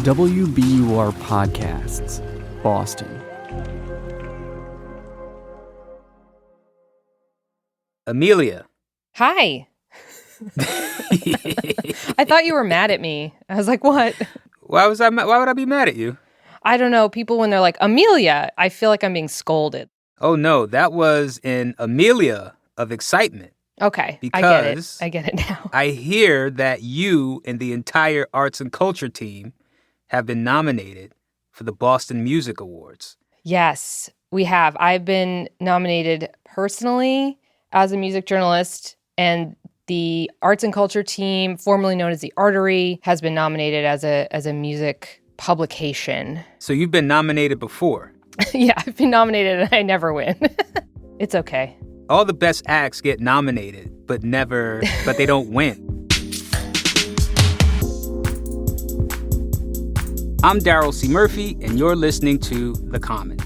WBUR Podcasts, Boston. Amelia. Hi. I thought you were mad at me. I was like, what? Why would I be mad at you? I don't know. People, when they're like, Amelia, I feel like I'm being scolded. Oh, no. That was an Amelia of excitement. Okay. Because I get it now. I hear that you and the entire arts and culture team have been nominated for the Boston Music Awards. Yes, we have. I've been nominated personally as a music journalist, and the arts and culture team, formerly known as the Artery, has been nominated as a music publication. So you've been nominated before? Yeah, I've been nominated and I never win. It's okay. All the best acts get nominated, but they don't win. I'm Daryl C. Murphy, and you're listening to The Common.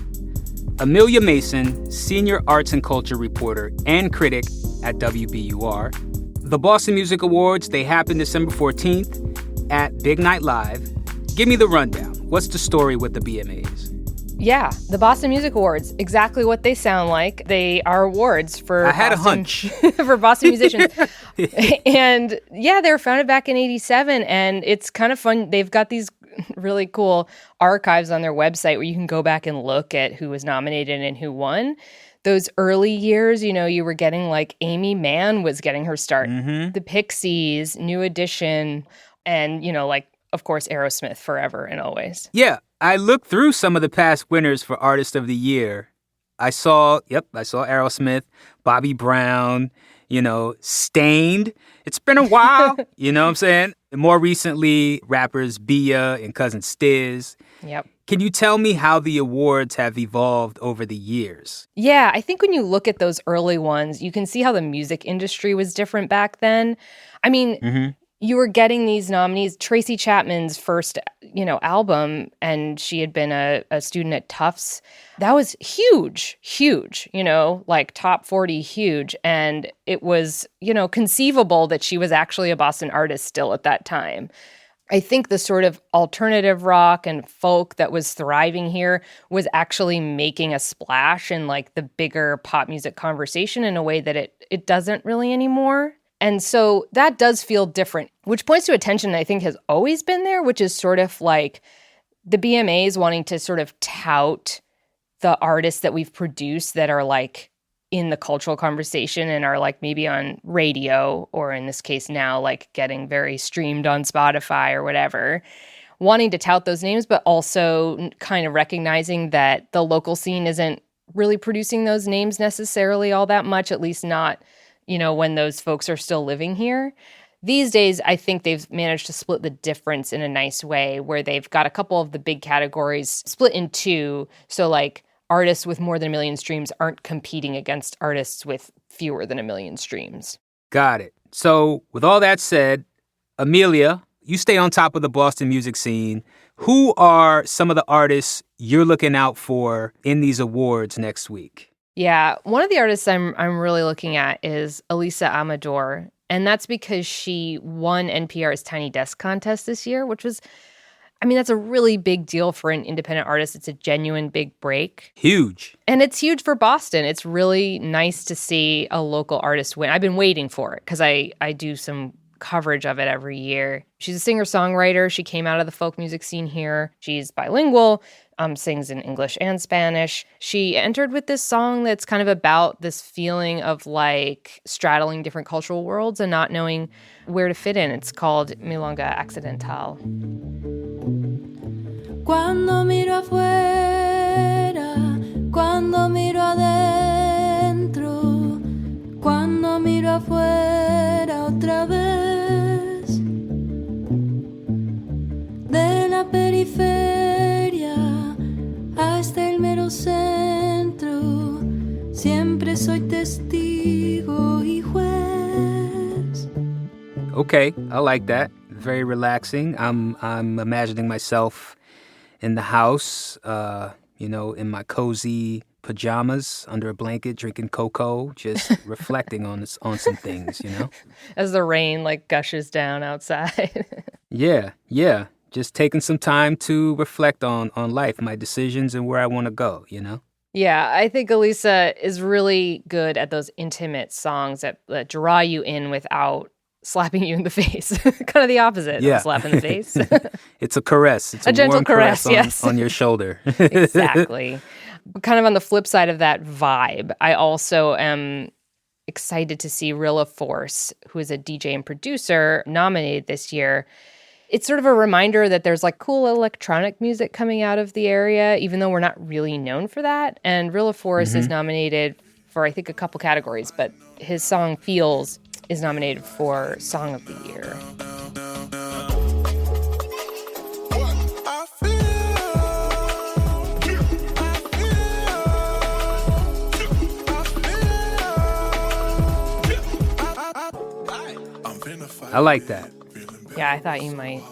Amelia Mason, senior arts and culture reporter and critic at WBUR. The Boston Music Awards, they happen December 14th at Big Night Live. Give me the rundown. What's the story with the BMAs? Yeah, the Boston Music Awards, exactly what they sound like. They are awards for I had a hunch. for Boston musicians. And yeah, they were founded back in 87, and it's kind of fun. They've got these really cool archives on their website where you can go back and look at who was nominated and who won. Those early years, you were getting like Amy Mann was getting her start. Mm-hmm. The Pixies, New Edition, and, of course, Aerosmith forever and always. Yeah, I looked through some of the past winners for Artist of the Year. I saw Aerosmith, Bobby Brown, Stained. It's been a while, you know what I'm saying? And more recently, rappers Bia and Cousin Stiz. Yep. Can you tell me how the awards have evolved over the years? Yeah, I think when you look at those early ones, you can see how the music industry was different back then. I mean, You were getting these nominees. Tracy Chapman's first, album, and she had been a student at Tufts. That was huge, like top 40 huge. And it was, conceivable that she was actually a Boston artist still at that time. I think the sort of alternative rock and folk that was thriving here was actually making a splash in like the bigger pop music conversation in a way that it doesn't really anymore. And so that does feel different, which points to a tension that I think has always been there, which is sort of like the BMAs wanting to sort of tout the artists that we've produced that are like in the cultural conversation and are like maybe on radio, or in this case now like getting very streamed on Spotify or whatever, wanting to tout those names, but also kind of recognizing that the local scene isn't really producing those names necessarily all that much, at least not when those folks are still living here. These days, I think they've managed to split the difference in a nice way where they've got a couple of the big categories split in two. So like artists with more than 1 million streams aren't competing against artists with fewer than 1 million streams. Got it. So with all that said, Amelia, you stay on top of the Boston music scene. Who are some of the artists you're looking out for in these awards next week? Yeah, one of the artists I'm really looking at is Alisa Amador, and that's because she won NPR's Tiny Desk contest this year, which was, that's a really big deal for an independent artist. It's a genuine big break. Huge. And it's huge for Boston. It's really nice to see a local artist win. I've been waiting for it because I do some coverage of it every year. She's a singer-songwriter. She came out of the folk music scene here. She's bilingual. Sings in English and Spanish. She entered with this song that's kind of about this feeling of like straddling different cultural worlds and not knowing where to fit in. It's called Milonga Accidental. Cuando miro afuera, cuando miro adentro, cuando miro afuera otra vez, de la periferia hasta el mero centro, siempre soy testigo y juez. Okay, I like that. Very relaxing. I'm imagining myself in the house, in my cozy pajamas under a blanket, drinking cocoa, just reflecting on some things, As the rain gushes down outside. Yeah. just taking some time to reflect on life, my decisions, and where I want to go, you know? Yeah, I think Alisa is really good at those intimate songs that draw you in without slapping you in the face. Kind of the opposite of a slap in the face. It's a caress. It's a gentle warm caress, yes. on your shoulder. Exactly. But kind of on the flip side of that vibe, I also am excited to see Rilla Force, who is a DJ and producer, nominated this year. It's sort of a reminder that there's like cool electronic music coming out of the area, even though we're not really known for that. And Rilla Force is nominated for, I think, a couple categories, but his song Feels is nominated for Song of the Year. I like that. Yeah, I thought you might.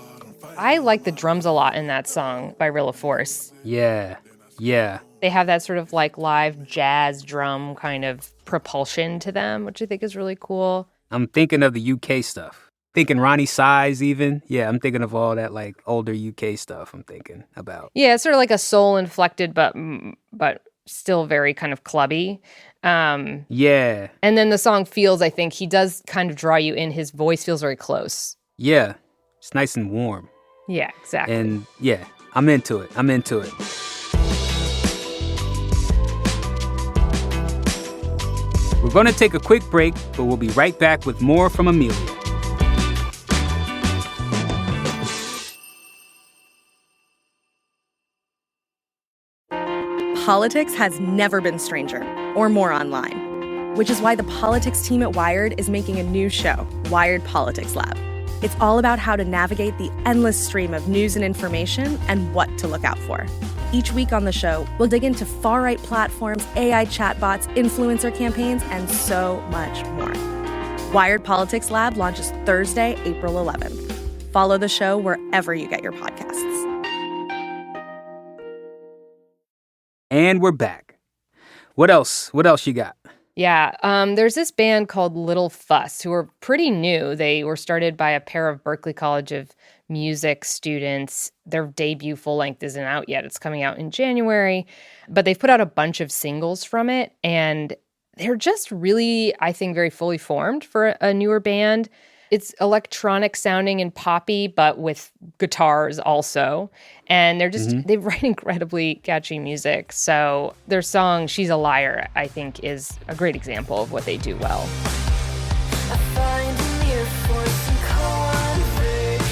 I like the drums a lot in that song by Rilla Force. Yeah. They have that sort of like live jazz drum kind of propulsion to them, which I think is really cool. I'm thinking of the UK stuff. Thinking Ronnie Size even. Yeah, I'm thinking of all that like older UK stuff I'm thinking about. Yeah, it's sort of like a soul inflected, but still very kind of clubby. Yeah. And then the song Feels, I think he does kind of draw you in. His voice feels very close. Yeah. It's nice and warm. Yeah, exactly. And yeah, I'm into it. We're going to take a quick break, but we'll be right back with more from Amelia. Politics has never been stranger or more online, which is why the politics team at Wired is making a new show, Wired Politics Lab. It's all about how to navigate the endless stream of news and information and what to look out for. Each week on the show, we'll dig into far-right platforms, AI chatbots, influencer campaigns, and so much more. Wired Politics Lab launches Thursday, April 11th. Follow the show wherever you get your podcasts. And we're back. What else? What else you got? Yeah, there's this band called Little Fuss who are pretty new. They were started by a pair of Berklee College of Music students. Their debut full length isn't out yet. It's coming out in January, but they've put out a bunch of singles from it, and they're just really, I think, very fully formed for a newer band. It's electronic sounding and poppy, but with guitars also. And they're just, they write incredibly catchy music. So their song, She's a Liar, I think is a great example of what they do well. I find a mere force in conversation.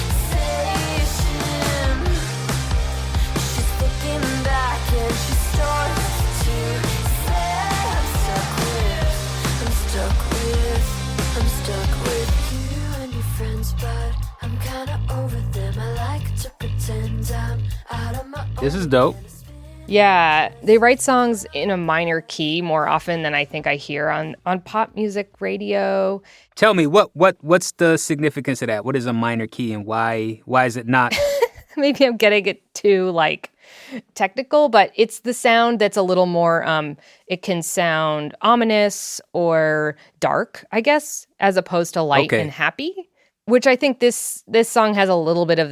She's thinking back and she starts to say, I'm stuck with you and your friends, but I'm kinda over them. I like to pretend I'm out of my This is dope. Yeah, they write songs in a minor key more often than I think I hear on pop music radio. Tell me, what's the significance of that? What is a minor key and why is it not? Maybe I'm getting it too, like, technical, but it's the sound that's a little more, it can sound ominous or dark, I guess, as opposed to light and happy, which I think this song has a little bit of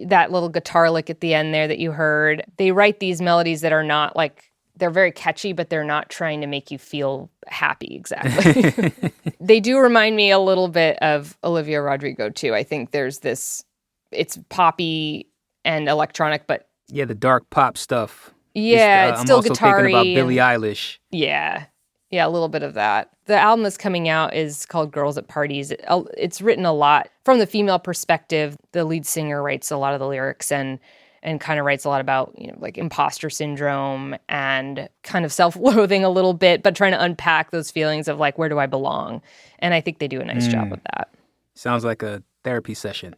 that little guitar lick at the end there that you heard. They write these melodies that are not like, they're very catchy, but they're not trying to make you feel happy exactly. They do remind me a little bit of Olivia Rodrigo too. I think there's this, it's poppy and electronic, but yeah, the dark pop stuff. Yeah, it's still I'm also guitar-y thinking about Billie Eilish. Yeah, a little bit of that. The album that's coming out is called Girls at Parties. It's written a lot from the female perspective. The lead singer writes a lot of the lyrics and kind of writes a lot about, like imposter syndrome and kind of self-loathing a little bit, but trying to unpack those feelings of like, where do I belong? And I think they do a nice job with that. Sounds like a therapy session.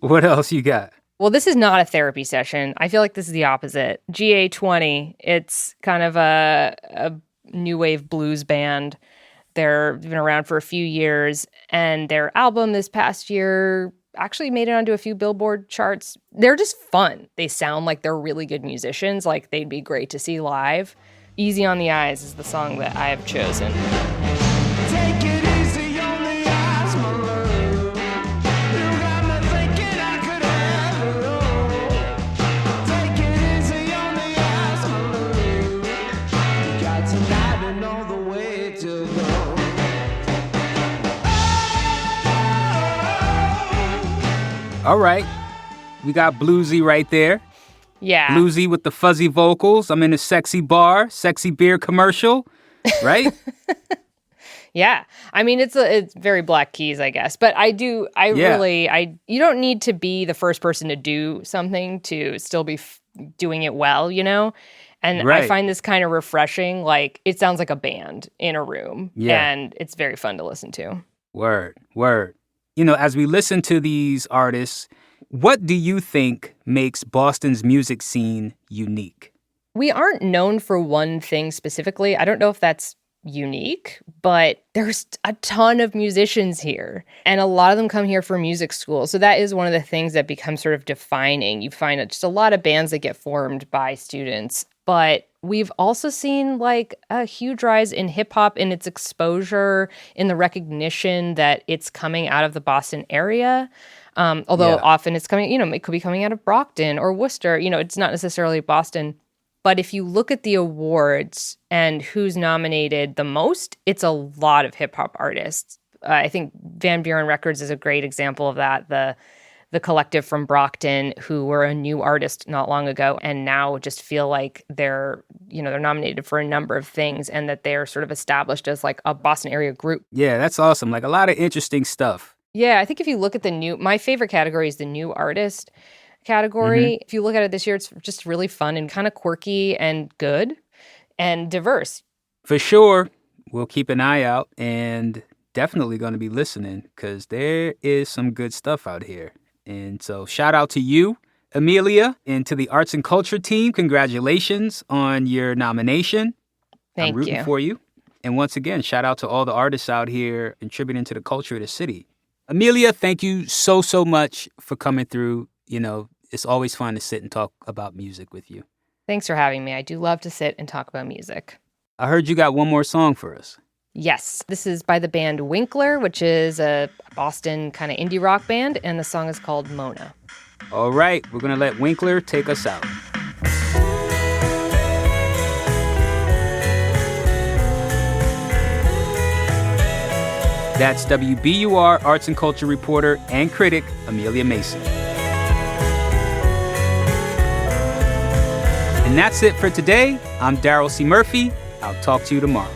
What else you got? Well, this is not a therapy session. I feel like this is the opposite. GA20, it's kind of a new wave blues band. They've been around for a few years, and their album this past year actually made it onto a few Billboard charts. They're just fun. They sound like they're really good musicians, like they'd be great to see live. Easy on the Eyes is the song that I have chosen. Take it easy on the eyes, my love. You got me thinking I could have All right. We got Bluesy right there. Yeah. Bluesy with the fuzzy vocals. I'm in a sexy bar, sexy beer commercial, right? Yeah. I mean, it's very Black Keys, I guess. But you don't need to be the first person to do something to still be doing it well, you know? And Right. I find this kind of refreshing. Like, it sounds like a band in a room. Yeah. And it's very fun to listen to. Word. You know, as we listen to these artists, what do you think makes Boston's music scene unique? We aren't known for one thing specifically. I don't know if that's unique, but there's a ton of musicians here, and a lot of them come here for music school. So that is one of the things that becomes sort of defining. You find just a lot of bands that get formed by students, but we've also seen like a huge rise in hip hop in its exposure, in the recognition that it's coming out of the Boston area. Although often it's coming, it could be coming out of Brockton or Worcester. It's not necessarily Boston. But if you look at the awards and who's nominated the most, it's a lot of hip hop artists. I think Van Buren Records is a great example of that. The collective from Brockton, who were a new artist not long ago, and now just feel like they're nominated for a number of things, and that they're sort of established as like a Boston area group. Yeah, that's awesome. Like a lot of interesting stuff. Yeah, I think if you look at my favorite category is the new artist category. If you look at it this year, it's just really fun and kind of quirky and good and diverse. For sure, we'll keep an eye out and definitely going to be listening because there is some good stuff out here. And so shout out to you, Amelia, and to the Arts and Culture team. Congratulations on your nomination. Thank you. I'm rooting for you. And once again, shout out to all the artists out here contributing to the culture of the city. Amelia, thank you so much for coming through. It's always fun to sit and talk about music with you. Thanks for having me. I do love to sit and talk about music. I heard you got one more song for us. Yes. This is by the band Winkler, which is a Boston kind of indie rock band, and the song is called Mona. All right. We're going to let Winkler take us out. That's WBUR Arts and Culture reporter and critic Amelia Mason. And that's it for today. I'm Darryl C. Murphy. I'll talk to you tomorrow.